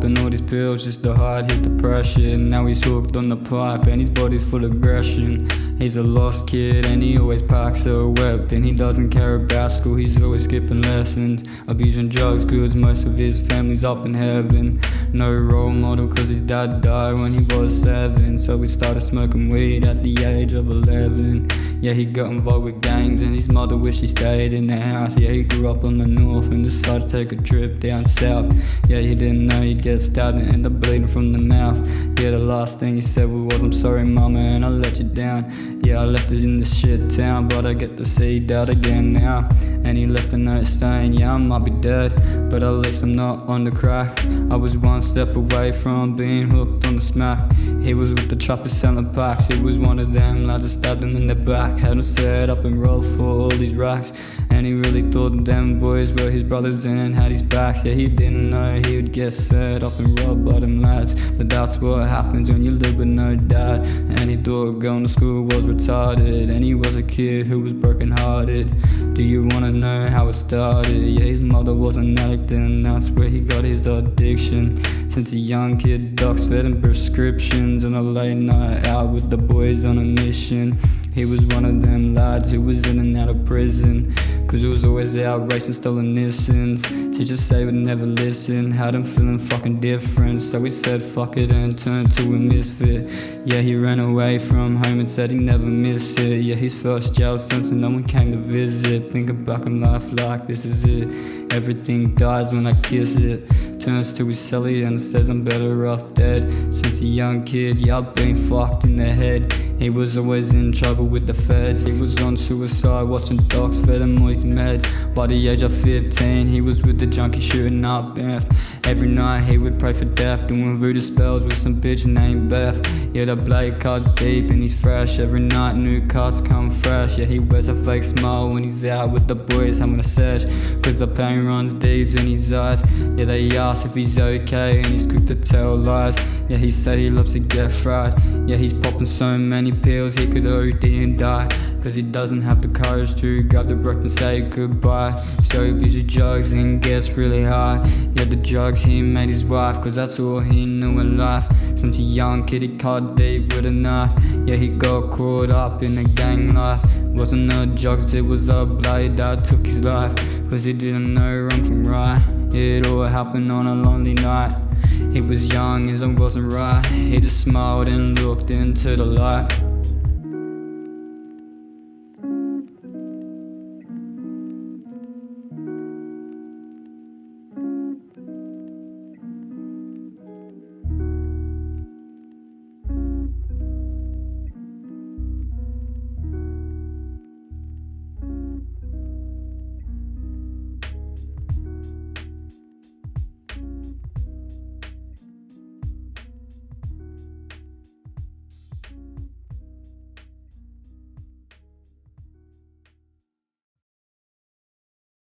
popping all these pills just to hide his depression. Now he's hooked on the pipe and his body's full of aggression. He's a lost kid and he always packs a weapon. He doesn't care about school, he's always skipping lessons. Abusing drugs, goods, most of his family's up in heaven. No role model cause his dad died when he was 7. So he started smoking weed at the age of 11. Yeah, he got involved with gangs and his mother wished he stayed in the house. Yeah, he grew up on the north and decided to take a trip down south. Yeah, he didn't know he'd get stabbed and end up bleeding from the mouth. Yeah, the last thing he said was, "I'm sorry mama and I let you down." Yeah, I left it in this shit town, but I get to see dad again now. And he left a note saying, yeah, I might be dead, but at least I'm not on the crack. I was one step away from being hooked on the smack. He was with the choppers selling packs. He was one of them lads that stabbed him in the back. Had him set up and rolled for all these racks. And he really thought them boys were his brothers and had his backs. Yeah, he didn't know he would get set up and robbed by them lads. But that's what happens when you live with no dad. And he thought going to school was retarded, and he was a kid who was broken hearted. Do you wanna know how it started? Yeah, his mother was an addict and that's where he got his addiction. Since a young kid, docs fed him prescriptions on a late night out with the boys on a mission. He was one of them lads who was in and out of prison, cause he was always out racing stolen Nissans. Teachers say would never listen, had him feeling fucking different. So he said fuck it and turned to a misfit. Yeah, he ran away from home and said he never missed it. Yeah, his first jail sentence and no one came to visit. Thinking back on life like this is it. Everything dies when I kiss it. Turns to his celly and says I'm better off dead. Since a young kid, yeah, I've been fucked in the head. He was always in trouble with the feds. He was on suicide, watching docs, fed him all his meds. By the age of 15, he was with the junkie shooting up meth. Every night he would pray for death, doing voodoo spells with some bitch named Beth. Yeah, the blade cuts deep and he's fresh. Every night new cuts come fresh. Yeah, he wears a fake smile when he's out with the boys having a sesh, cause the pain runs deep in his eyes. Yeah, they ask if he's okay and he's quick to tell lies. Yeah, he said he loves to get fried. Yeah, he's popping so many pills he could OD and die, cause he doesn't have the courage to grab the breath and say goodbye. So he uses drugs and gets really high. Yeah, the drugs he made his wife, cause that's all he knew in life. Since a young kid he cut deep with a knife. Yeah, he got caught up in a gang life. Wasn't no drugs, it was a blade that took his life, cause he didn't know wrong from right. It all happened on a lonely night. He was young and it wasn't right. He just smiled and looked into the light.